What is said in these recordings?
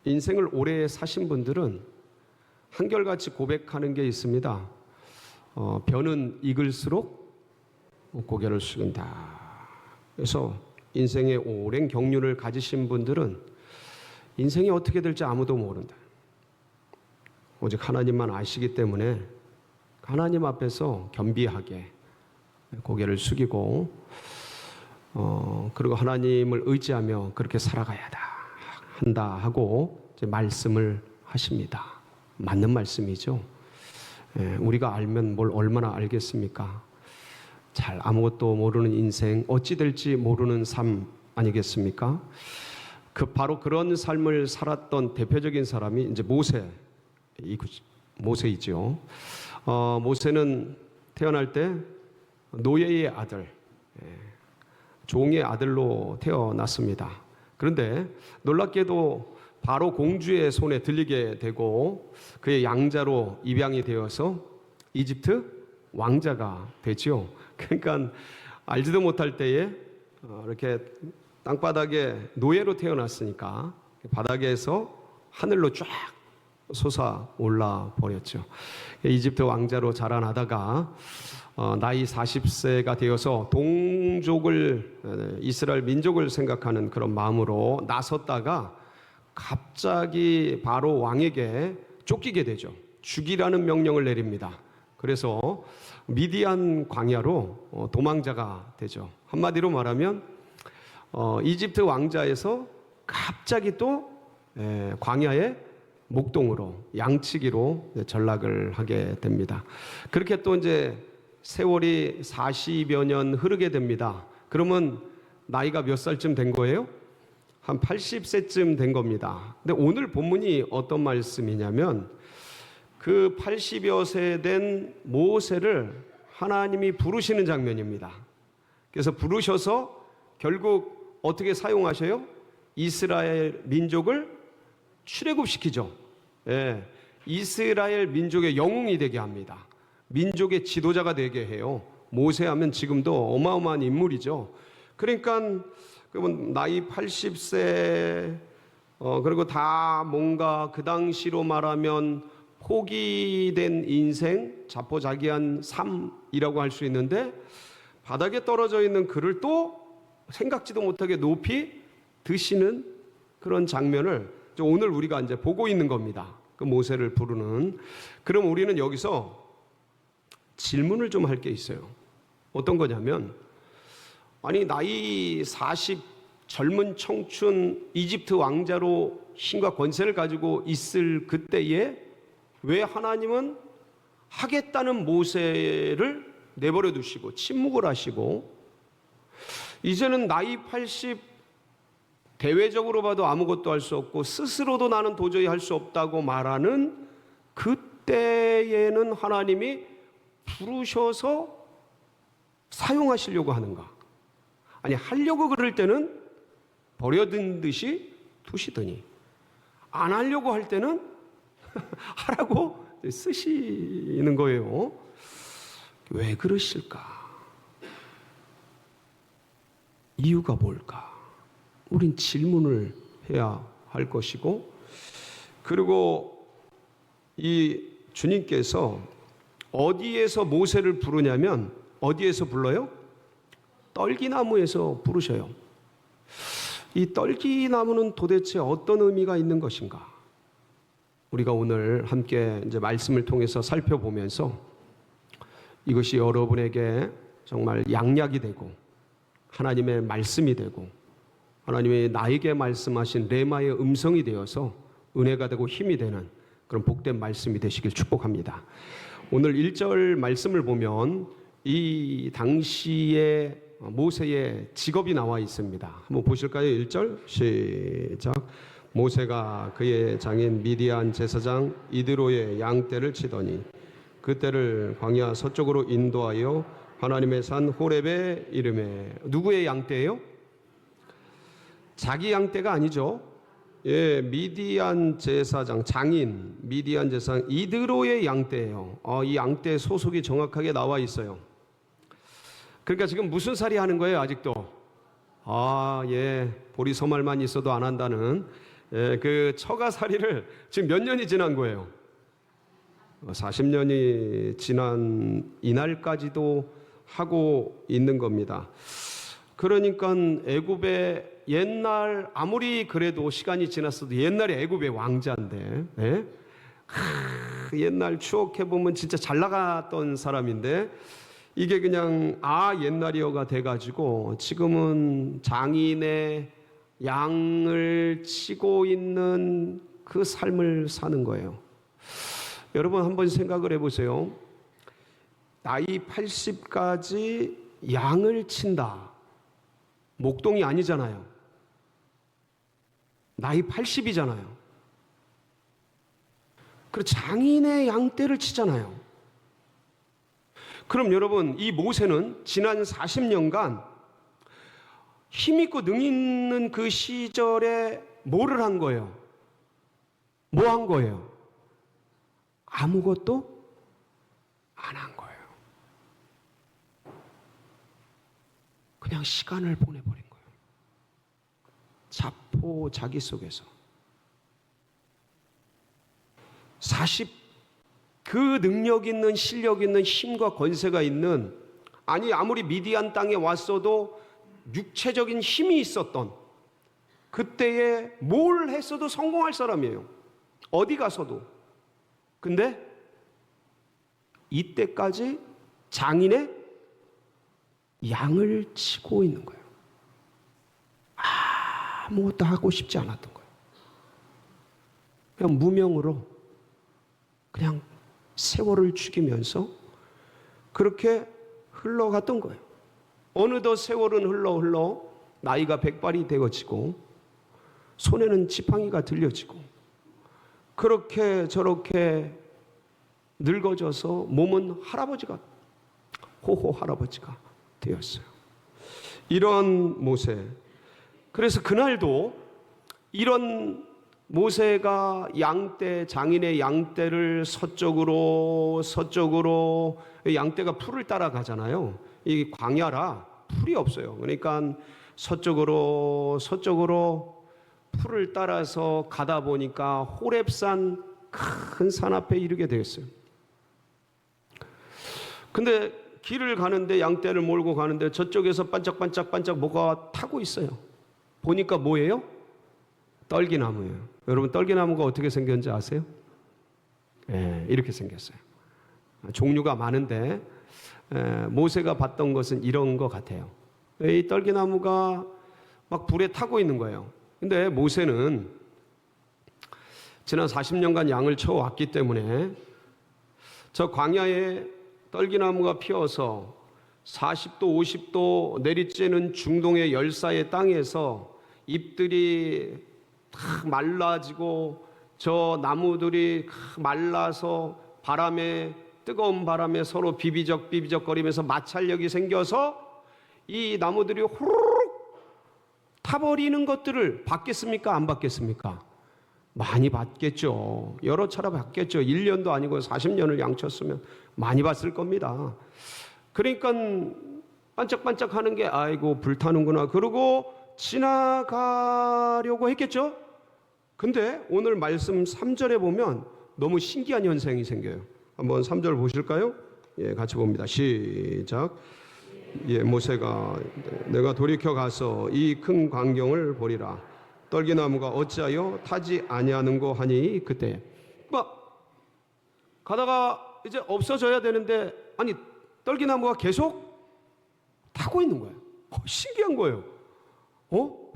인생을 오래 사신 분들은 한결같이 고백하는 게 있습니다. 벼는 익을수록 고개를 숙인다. 그래서 인생의 오랜 경륜을 가지신 분들은 인생이 어떻게 될지 아무도 모른다. 오직 하나님만 아시기 때문에 하나님 앞에서 겸비하게 고개를 숙이고 그리고 하나님을 의지하며 그렇게 살아가야 한다 하고 이제 말씀을 하십니다. 맞는 말씀이죠. 우리가 알면 뭘 얼마나 알겠습니까? 잘 아무것도 모르는 인생, 어찌 될지 모르는 삶 아니겠습니까? 바로 그런 삶을 살았던 대표적인 사람이 이제 모세이죠. 모세는 태어날 때 노예의 아들, 종의 아들로 태어났습니다. 그런데 놀랍게도 바로 공주의 손에 들리게 되고 그의 양자로 입양이 되어서 이집트 왕자가 되죠. 그러니까 알지도 못할 때에 이렇게 땅바닥에 노예로 태어났으니까 바닥에서 하늘로 쫙 솟아올라 버렸죠. 이집트 왕자로 자라나다가 나이 40세가 되어서 동족을, 이스라엘 민족을 생각하는 그런 마음으로 나섰다가 갑자기 바로 왕에게 쫓기게 되죠. 죽이라는 명령을 내립니다. 그래서 미디안 광야로 도망자가 되죠. 한마디로 말하면 이집트 왕자에서 갑자기 또 광야의 목동으로, 양치기로 전락을 하게 됩니다. 그렇게 또 이제 세월이 40여 년 흐르게 됩니다. 그러면 나이가 몇 살쯤 된 거예요? 한 80세쯤 된 겁니다. 근데 오늘 본문이 어떤 말씀이냐면 그 80여 세 된 모세를 하나님이 부르시는 장면입니다. 그래서 부르셔서 결국 어떻게 사용하셔요? 이스라엘 민족을 출애굽시키죠. 이스라엘 민족의 영웅이 되게 합니다. 민족의 지도자가 되게 해요. 모세하면 지금도 어마어마한 인물이죠. 그러니까 나이 80세 그리고 다 뭔가 그 당시로 말하면 포기된 인생, 자포자기한 삶이라고 할 수 있는데 바닥에 떨어져 있는 그를 또 생각지도 못하게 높이 드시는 그런 장면을 오늘 우리가 이제 보고 있는 겁니다. 그 모세를 부르는. 그럼 우리는 여기서 질문을 좀 할 게 있어요. 어떤 거냐면, 아니 나이 40 젊은 청춘 이집트 왕자로 힘과 권세를 가지고 있을 그때에 왜 하나님은 하겠다는 모세를 내버려 두시고 침묵을 하시고 이제는 나이 80 대외적으로 봐도 아무것도 할 수 없고 스스로도 나는 도저히 할 수 없다고 말하는 그때에는 하나님이 부르셔서 사용하시려고 하는가? 아니 하려고 그럴 때는 버려둔 듯이 두시더니 안 하려고 할 때는 하라고 쓰시는 거예요. 왜 그러실까? 이유가 뭘까? 우린 질문을 해야 할 것이고, 그리고 이 주님께서 어디에서 모세를 부르냐면 어디에서 불러요? 떨기나무에서 부르셔요. 이 떨기나무는 도대체 어떤 의미가 있는 것인가? 우리가 오늘 함께 이제 말씀을 통해서 살펴보면서 이것이 여러분에게 정말 양약이 되고 하나님의 말씀이 되고 하나님의 나에게 말씀하신 레마의 음성이 되어서 은혜가 되고 힘이 되는 그런 복된 말씀이 되시길 축복합니다. 오늘 1절 말씀을 보면 이 당시의 모세의 직업이 나와 있습니다. 한번 보실까요? 1절 시작. 모세가 그의 장인 미디안 제사장 이드로의 양떼를 치더니 그 떼를 광야 서쪽으로 인도하여 하나님의 산 호렙에 이르매. 누구의 양떼예요? 자기 양떼가 아니죠. 미디안 제사장 장인 미디안 제사장 이드로의 양떼예요. 이 양떼 소속이 정확하게 나와 있어요. 그러니까 지금 무슨 살이 하는 거예요? 아직도 보리소말만 있어도 안 한다는 예, 그 처가살이를 지금 몇 년이 지난 거예요? 40년이 지난 이날까지도 하고 있는 겁니다. 그러니까 애굽의 옛날, 아무리 그래도 시간이 지났어도 옛날에 애굽의 왕자인데, 예? 옛날 추억해보면 진짜 잘 나갔던 사람인데, 이게 그냥 옛날이어가 돼가지고 지금은 장인의 양을 치고 있는 그 삶을 사는 거예요. 여러분 한번 생각을 해보세요. 나이 80까지 양을 친다. 목동이 아니잖아요. 나이 80이잖아요. 그리고 장인의 양떼를 치잖아요. 그럼 여러분, 이 모세는 지난 40년간 힘있고 능있는 그 시절에 뭐를 한 거예요? 뭐 한 거예요? 아무것도 안 한 거예요. 그냥 시간을 보내버린 거예요. 자포자기 속에서. 그 능력 있는, 실력 있는, 힘과 권세가 있는, 아니 아무리 미디안 땅에 왔어도 육체적인 힘이 있었던, 그때에 뭘 했어도 성공할 사람이에요. 어디 가서도. 근데 이때까지 장인의 양을 치고 있는 거예요. 아무것도 하고 싶지 않았던 거예요. 그냥 무명으로 그냥 세월을 죽이면서 그렇게 흘러갔던 거예요. 어느덧 세월은 흘러 나이가 백발이 되어지고 손에는 지팡이가 들려지고 그렇게 저렇게 늙어져서 몸은 호호 할아버지가 되었어요. 이런 모세. 그래서 그날도 이런 모세가 장인의 양떼를 서쪽으로 양떼가 풀을 따라가잖아요. 이 광야라 풀이 없어요. 그러니까 서쪽으로 풀을 따라서 가다 보니까 호렙산 큰 산 앞에 이르게 되었어요. 근데 길을 가는데, 양떼를 몰고 가는데 저쪽에서 반짝반짝 뭐가 타고 있어요. 보니까 뭐예요? 떨기나무예요. 여러분, 떨기나무가 어떻게 생겼는지 아세요? 이렇게 생겼어요. 종류가 많은데 모세가 봤던 것은 이런 것 같아요. 이 떨기나무가 막 불에 타고 있는 거예요. 근데 모세는 지난 40년간 양을 쳐왔기 때문에 저 광야에 떨기나무가 피어서 40도 50도 내리쬐는 중동의 열사의 땅에서 잎들이 다 말라지고 저 나무들이 말라서 뜨거운 바람에 서로 비비적거리면서 마찰력이 생겨서 이 나무들이 호로록 타버리는 것들을 받겠습니까? 안 받겠습니까? 많이 받겠죠. 여러 차례 받겠죠. 1년도 아니고 40년을 양쳤으면 많이 받을 겁니다. 그러니까 반짝반짝 하는 게 아이고 불타는구나 그러고 지나가려고 했겠죠. 근데 오늘 말씀 3절에 보면 너무 신기한 현상이 생겨요. 한번 3절 보실까요? 같이 봅니다. 시작. 모세가 내가 돌이켜 가서 이 큰 광경을 보리라. 떨기나무가 어찌하여 타지 아니하는고 하니 그때 가다가 이제 없어져야 되는데 아니 떨기나무가 계속 타고 있는 거예요. 신기한 거예요.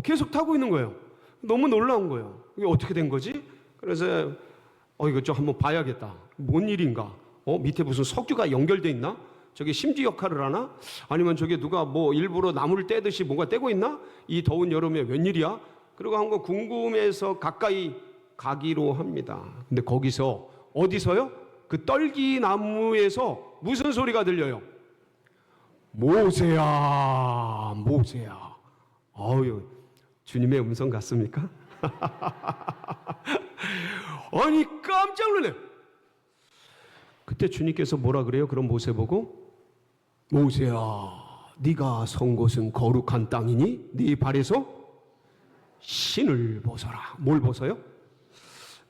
계속 타고 있는 거예요. 너무 놀라운 거예요. 이게 어떻게 된 거지? 그래서 이거 좀 한번 봐야겠다. 뭔 일인가? 밑에 무슨 석유가 연결돼 있나? 저게 심지 역할을 하나? 아니면 저게 누가 뭐 일부러 나무를 떼듯이 뭔가 떼고 있나? 이 더운 여름에 웬일이야? 그리고 한번 궁금해서 가까이 가기로 합니다. 근데 거기서 어디서요? 그 떨기나무에서 무슨 소리가 들려요? 모세야, 모세야. 주님의 음성 같습니까? 아니 깜짝 놀래요. 그때 주님께서 뭐라 그래요? 그럼 모세 보고 모세야 네가 선 곳은 거룩한 땅이니 네 발에서 신을 벗어라. 뭘 벗어요?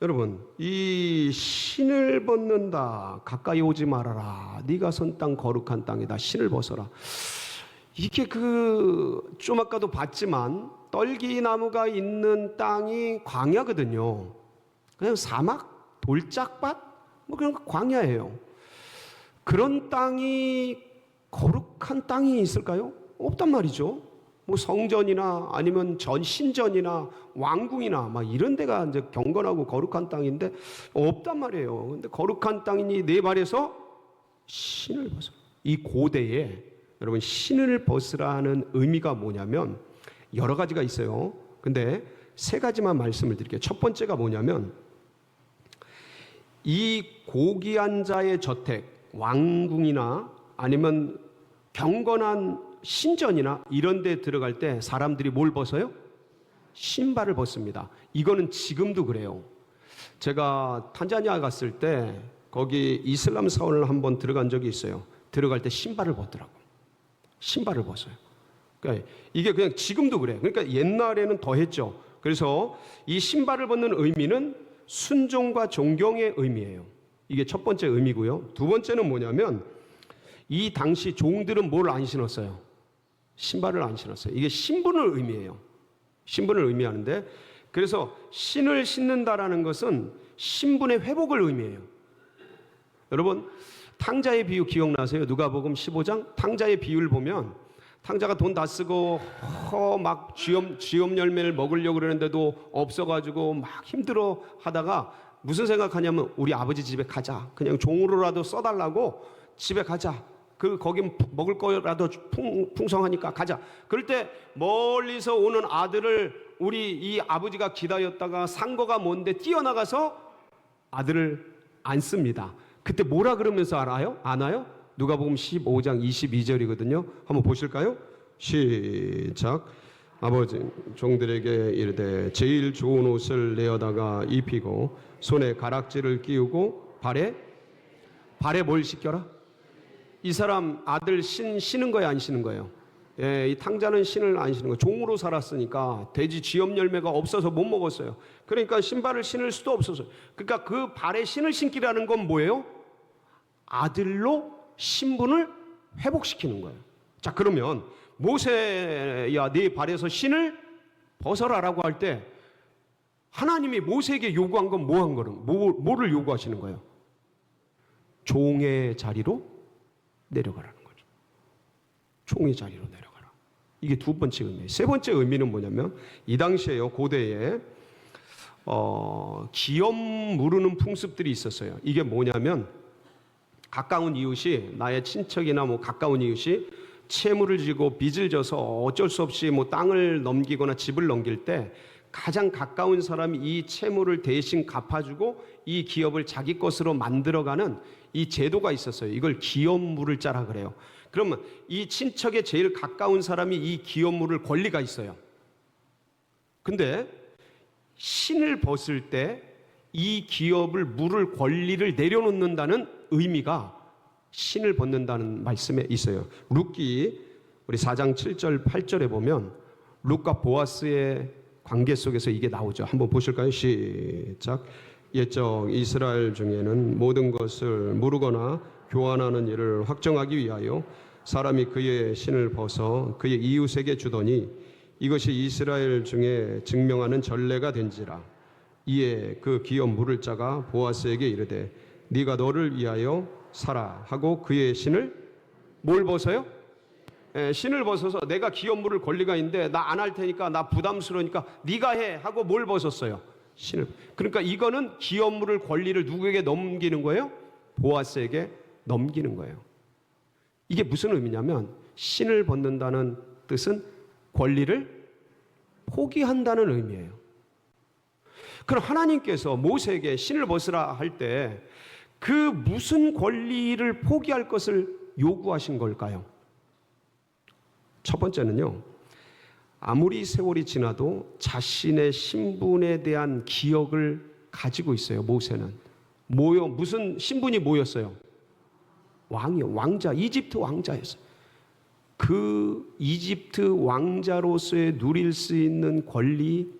여러분, 이 신을 벗는다. 가까이 오지 말아라. 네가 선 땅 거룩한 땅이다. 신을 벗어라. 이게 좀 아까도 봤지만 떨기나무가 있는 땅이 광야거든요. 그냥 사막, 돌짝밭, 뭐 그런 거 광야예요. 그런 땅이 거룩한 땅이 있을까요? 없단 말이죠. 뭐 성전이나 아니면 신전이나 왕궁이나 막 이런 데가 이제 경건하고 거룩한 땅인데 없단 말이에요. 근데 거룩한 땅이니 내 발에서 신을 벗어. 이 고대에 여러분 신을 벗으라는 의미가 뭐냐면 여러 가지가 있어요. 근데 세 가지만 말씀을 드릴게요. 첫 번째가 뭐냐면 이 고귀한 자의 저택, 왕궁이나 아니면 경건한 신전이나 이런 데 들어갈 때 사람들이 뭘 벗어요? 신발을 벗습니다. 이거는 지금도 그래요. 제가 탄자니아 갔을 때 거기 이슬람 사원을 한번 들어간 적이 있어요. 들어갈 때 신발을 벗더라고. 신발을 벗어요. 그러니까 이게 그냥 지금도 그래. 그러니까 옛날에는 더 했죠. 그래서 이 신발을 벗는 의미는 순종과 존경의 의미예요. 이게 첫 번째 의미고요. 두 번째는 뭐냐면 이 당시 종들은 뭘 안 신었어요? 신발을 안 신었어요. 이게 신분을 의미해요. 신분을 의미하는데 그래서 신을 신는다라는 것은 신분의 회복을 의미해요. 여러분 탕자의 비유 기억나세요? 누가복음 15장 탕자의 비유를 보면 탕자가 돈 다 쓰고 막 쥐엄 열매를 먹으려고 그러는데도 없어가지고 막 힘들어 하다가 무슨 생각하냐면 우리 아버지 집에 가자. 그냥 종으로라도 써달라고 집에 가자. 거긴 먹을 거라도 풍성하니까 가자. 그럴 때 멀리서 오는 아들을 우리 이 아버지가 기다렸다가 산 거가 뭔데 뛰어나가서 아들을 안습니다. 그때 뭐라 그러면서 아나요? 누가복음 15장 22절이거든요. 한번 보실까요? 시작. 아버지 종들에게 이르되 제일 좋은 옷을 내어다가 입히고 손에 가락지를 끼우고 발에 뭘 씻겨라? 이 사람 아들 신는 거예요, 안 신는 거예요? 예, 이 탕자는 신을 안 신는 거예요. 종으로 살았으니까 돼지 쥐엄 열매가 없어서 못 먹었어요. 그러니까 신발을 신을 수도 없었어요. 그러니까 그 발에 신을 신기라는 건 뭐예요? 아들로 신분을 회복시키는 거예요. 자, 그러면 모세야 네 발에서 신을 벗어라라고 할 때 하나님이 모세에게 요구한 건 뭐를 요구하시는 거예요? 종의 자리로 내려가라는 거죠. 종의 자리로 내려가라. 이게 두 번째 의미예요. 세 번째 의미는 뭐냐면 이 당시에요, 고대에 기업 무르는 풍습들이 있었어요. 이게 뭐냐면 가까운 이웃이 나의 친척이나 뭐 가까운 이웃이 채무를 지고 빚을 져서 어쩔 수 없이 뭐 땅을 넘기거나 집을 넘길 때 가장 가까운 사람이 이 채무를 대신 갚아주고 이 기업을 자기 것으로 만들어가는 이 제도가 있었어요. 이걸 기업물을 짜라 그래요. 그러면 이 친척의 제일 가까운 사람이 이 기업물을 권리가 있어요. 근데 신을 벗을 때 이 기업을 물을 권리를 내려놓는다는 의미가 신을 벗는다는 말씀에 있어요. 룻기 우리 4장 7절 8절에 보면 룻과 보아스의 관계 속에서 이게 나오죠. 한번 보실까요? 시작. 옛적 이스라엘 중에는 모든 것을 무르거나 교환하는 일을 확정하기 위하여 사람이 그의 신을 벗어 그의 이웃에게 주더니 이것이 이스라엘 중에 증명하는 전례가 된지라. 이에 그 기업 물을 자가 보아스에게 이르되 네가 너를 위하여 사라 하고 그의 신을 뭘 벗어요? 신을 벗어서 내가 기업 물을 권리가 있는데 나 안 할 테니까 나 부담스러우니까 네가 해 하고 뭘 벗었어요? 신을. 그러니까 이거는 기업 물을 권리를 누구에게 넘기는 거예요? 보아스에게 넘기는 거예요. 이게 무슨 의미냐면 신을 벗는다는 뜻은 권리를 포기한다는 의미예요. 그럼 하나님께서 모세에게 신을 벗으라 할 때 그 무슨 권리를 포기할 것을 요구하신 걸까요? 첫 번째는요, 아무리 세월이 지나도 자신의 신분에 대한 기억을 가지고 있어요. 모세는 무슨 신분이 뭐였어요? 왕이요, 왕자, 이집트 왕자였어요. 그 이집트 왕자로서의 누릴 수 있는 권리,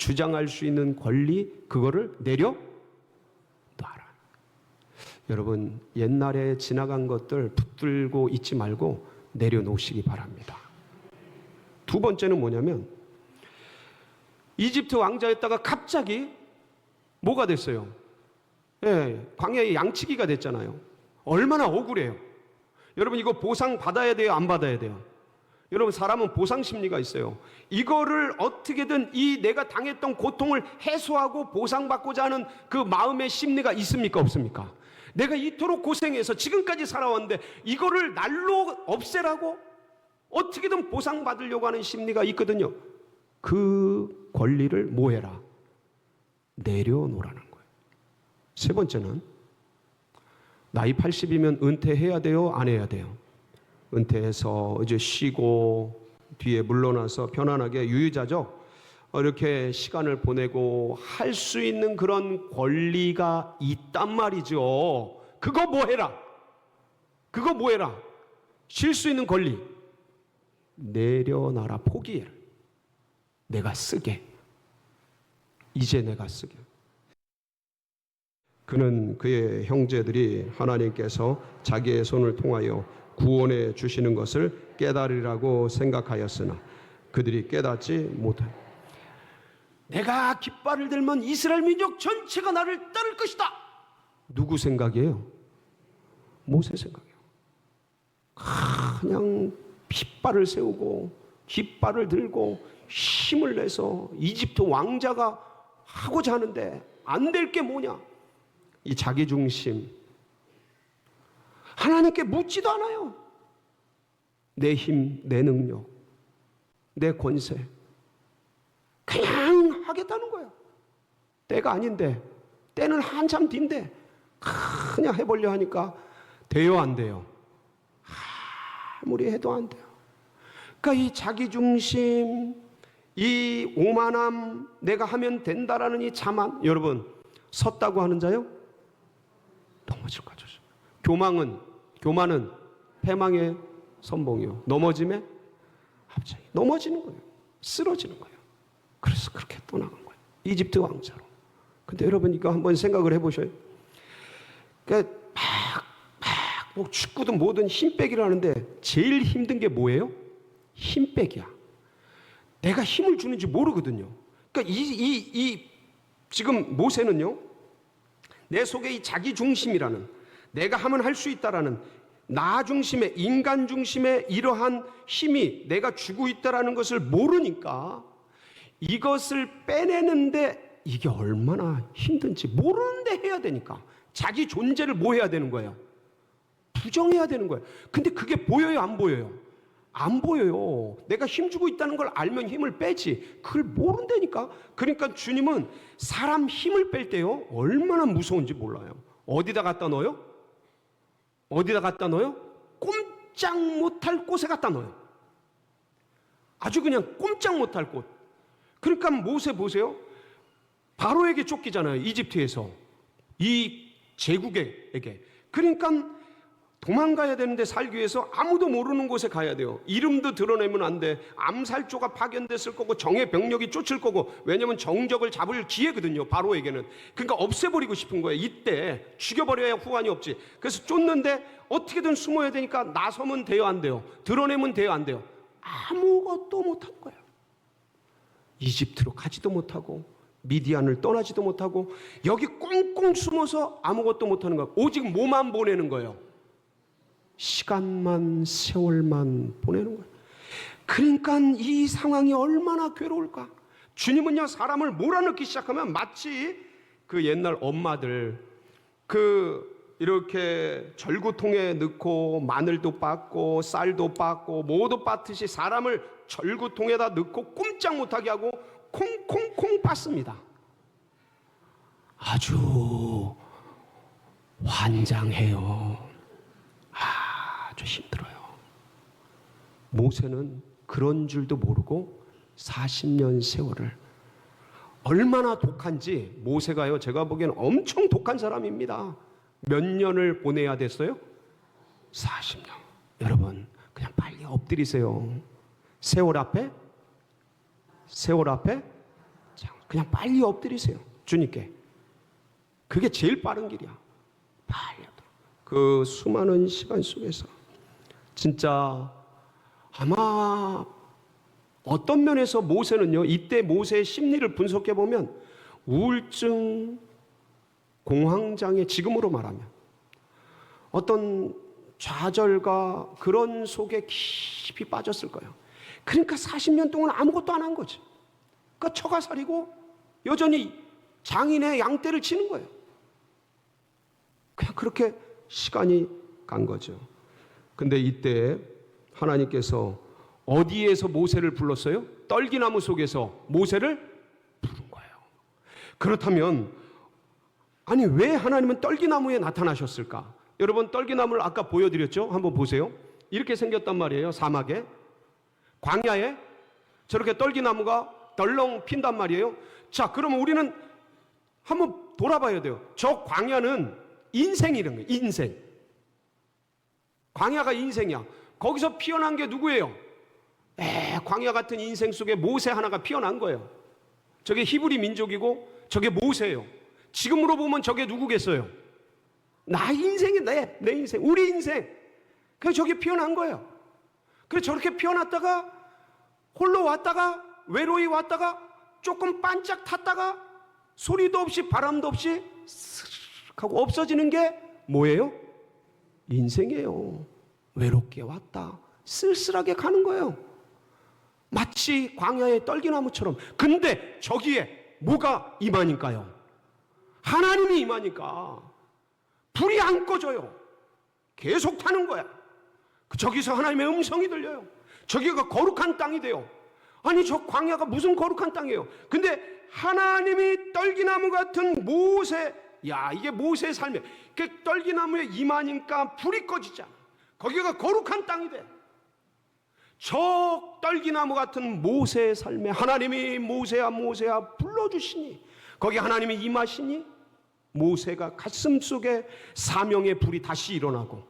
주장할 수 있는 권리, 그거를 내려놔라. 여러분, 옛날에 지나간 것들 붙들고 있지 말고 내려놓으시기 바랍니다. 두 번째는 뭐냐면, 이집트 왕자였다가 갑자기 뭐가 됐어요? 광야의 양치기가 됐잖아요. 얼마나 억울해요. 여러분, 이거 보상 받아야 돼요, 안 받아야 돼요? 여러분, 사람은 보상 심리가 있어요. 이거를 어떻게든 이 내가 당했던 고통을 해소하고 보상받고자 하는 그 마음의 심리가 있습니까, 없습니까? 내가 이토록 고생해서 지금까지 살아왔는데 이거를 날로 없애라고 어떻게든 보상받으려고 하는 심리가 있거든요. 그 권리를 뭐 해라? 내려놓으라는 거예요. 세 번째는, 나이 80이면 은퇴해야 돼요, 안 해야 돼요? 은퇴해서 이제 쉬고 뒤에 물러나서 편안하게 유유자적 이렇게 시간을 보내고 할 수 있는 그런 권리가 있단 말이죠. 그거 뭐 해라? 그거 뭐 해라? 쉴 수 있는 권리 내려놔라. 포기해라. 내가 쓰게. 이제 내가 쓰게. 그는 그의 형제들이 하나님께서 자기의 손을 통하여 구원해 주시는 것을 깨달으리라고 생각하였으나 그들이 깨닫지 못하여, 내가 깃발을 들면 이스라엘 민족 전체가 나를 따를 것이다. 누구 생각이에요? 모세 생각이에요. 그냥 깃발을 세우고 깃발을 들고 힘을 내서 이집트 왕자가 하고자 하는데 안 될 게 뭐냐? 이 자기중심. 하나님께 묻지도 않아요. 내 힘, 내 능력, 내 권세 그냥 하겠다는 거예요. 때가 아닌데, 때는 한참 뒤인데 그냥 해보려 하니까 돼요, 안 돼요? 아무리 해도 안 돼요. 그러니까 이 자기중심, 이 오만함, 내가 하면 된다라는 이 자만, 여러분, 섰다고 하는 자요? 넘어질 거죠. 교만은 패망의 선봉이요, 넘어짐에 합장이. 넘어지는 거예요. 쓰러지는 거예요. 그래서 그렇게 떠나간 거예요, 이집트 왕자로. 근데 여러분, 이거 한번 생각을 해보셔요. 그러니까 뭐 축구든 뭐든 힘 빼기를 하는데 제일 힘든 게 뭐예요? 힘 빼기야. 내가 힘을 주는지 모르거든요. 그러니까 지금 모세는요, 내 속에 이 자기 중심이라는, 내가 하면 할 수 있다라는 나 중심의, 인간 중심의 이러한 힘이 내가 주고 있다라는 것을 모르니까 이것을 빼내는데 이게 얼마나 힘든지 모르는데 해야 되니까 자기 존재를 뭐 해야 되는 거예요? 부정해야 되는 거예요. 근데 그게 보여요, 안 보여요? 안 보여요. 내가 힘주고 있다는 걸 알면 힘을 빼지. 그걸 모른다니까. 그러니까 주님은 사람 힘을 뺄 때요, 얼마나 무서운지 몰라요. 어디다 갖다 넣어요? 어디다 갖다 넣어요? 꼼짝 못할 곳에 갖다 넣어요. 아주 그냥 꼼짝 못할 곳. 그러니까 모세 보세요. 바로에게 쫓기잖아요, 이집트에서. 이 제국에게. 그러니까 도망가야 되는데, 살기 위해서 아무도 모르는 곳에 가야 돼요. 이름도 드러내면 안 돼. 암살조가 파견됐을 거고 정예 병력이 쫓을 거고. 왜냐면 정적을 잡을 기회거든요, 바로에게는. 그러니까 없애버리고 싶은 거예요. 이때 죽여버려야 후환이 없지. 그래서 쫓는데 어떻게든 숨어야 되니까 나서면 돼요, 안 돼요? 드러내면 돼요, 안 돼요? 아무것도 못한 거예요. 이집트로 가지도 못하고 미디안을 떠나지도 못하고 여기 꽁꽁 숨어서 아무것도 못하는 거예요. 오직 뭐만 보내는 거예요? 시간만, 세월만 보내는 거예요. 그러니까 이 상황이 얼마나 괴로울까? 주님은요, 사람을 몰아넣기 시작하면 마치 그 옛날 엄마들 이렇게 절구통에 넣고 마늘도 빻고 쌀도 빻고 뭐도 빻듯이 사람을 절구통에다 넣고 꼼짝 못하게 하고 콩콩콩 빻습니다. 아주 환장해요. 아주 힘들어요. 모세는 그런 줄도 모르고 40년 세월을, 얼마나 독한지, 모세가요, 제가 보기엔 엄청 독한 사람입니다. 몇 년을 보내야 됐어요? 40년. 여러분, 그냥 빨리 엎드리세요. 세월 앞에 그냥 빨리 엎드리세요. 주님께. 그게 제일 빠른 길이야. 빨리 엎드려. 그 수많은 시간 속에서 진짜 아마 어떤 면에서 모세는요, 이때 모세의 심리를 분석해 보면 우울증, 공황장애, 지금으로 말하면 어떤 좌절과 그런 속에 깊이 빠졌을 거예요. 그러니까 40년 동안 아무것도 안 한 거지. 그러니까 처가살이고 여전히 장인의 양떼를 치는 거예요. 그냥 그렇게 시간이 간 거죠. 근데 이때 하나님께서 어디에서 모세를 불렀어요? 떨기나무 속에서 모세를 부른 거예요. 그렇다면 아니 왜 하나님은 떨기나무에 나타나셨을까? 여러분 떨기나무를 아까 보여드렸죠? 한번 보세요. 이렇게 생겼단 말이에요. 사막에, 광야에 저렇게 떨기나무가 덜렁 핀단 말이에요. 자, 그러면 우리는 한번 돌아봐야 돼요. 저 광야는 인생이라는 거예요. 인생. 광야가 인생이야. 거기서 피어난 게 누구예요? 광야 같은 인생 속에 모세 하나가 피어난 거예요. 저게 히브리 민족이고 저게 모세예요. 지금으로 보면 저게 누구겠어요? 나 인생이 내 인생, 우리 인생. 그래서 저게 피어난 거예요. 그래서 저렇게 피어났다가 홀로 왔다가 외로이 왔다가 조금 반짝 탔다가 소리도 없이 바람도 없이 스르륵 하고 없어지는 게 뭐예요? 인생이에요. 외롭게 왔다 쓸쓸하게 가는 거예요. 마치 광야의 떨기나무처럼. 근데 저기에 뭐가 임하니까요? 하나님이 임하니까 불이 안 꺼져요. 계속 타는 거야. 저기서 하나님의 음성이 들려요. 저기가 거룩한 땅이 돼요. 아니 저 광야가 무슨 거룩한 땅이에요. 근데 하나님이 떨기나무 같은 모세, 야 이게 모세의 삶이에요. 그 떨기나무에 임하니까 불이 꺼지잖아. 거기가 거룩한 땅이 돼. 저 떨기나무 같은 모세의 삶에 하나님이 모세야 모세야 불러주시니 거기 하나님이 임하시니 모세가 가슴속에 사명의 불이 다시 일어나고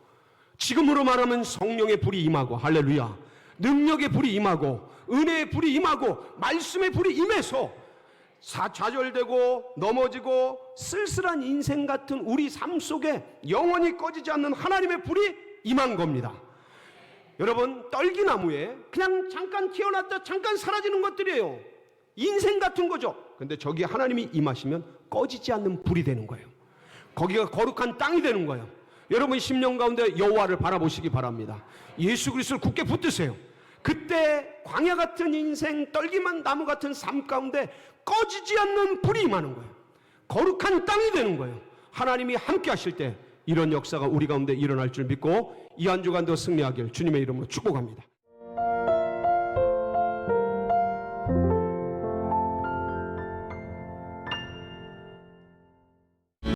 지금으로 말하면 성령의 불이 임하고 할렐루야 능력의 불이 임하고 은혜의 불이 임하고 말씀의 불이 임해서 좌절되고 넘어지고 쓸쓸한 인생 같은 우리 삶 속에 영원히 꺼지지 않는 하나님의 불이 임한 겁니다. 여러분 떨기나무에 그냥 잠깐 튀어났다 잠깐 사라지는 것들이에요. 인생 같은 거죠. 근데 저기 하나님이 임하시면 꺼지지 않는 불이 되는 거예요. 거기가 거룩한 땅이 되는 거예요. 여러분 심령 가운데 여호와를 바라보시기 바랍니다. 예수 그리스도를 굳게 붙드세요. 그때 광야 같은 인생 떨기만 나무 같은 삶 가운데 꺼지지 않는 불이 임하는 거예요. 거룩한 땅이 되는 거예요. 하나님이 함께 하실 때 이런 역사가 우리 가운데 일어날 줄 믿고 이 한 주간도 승리하길 주님의 이름으로 축복합니다.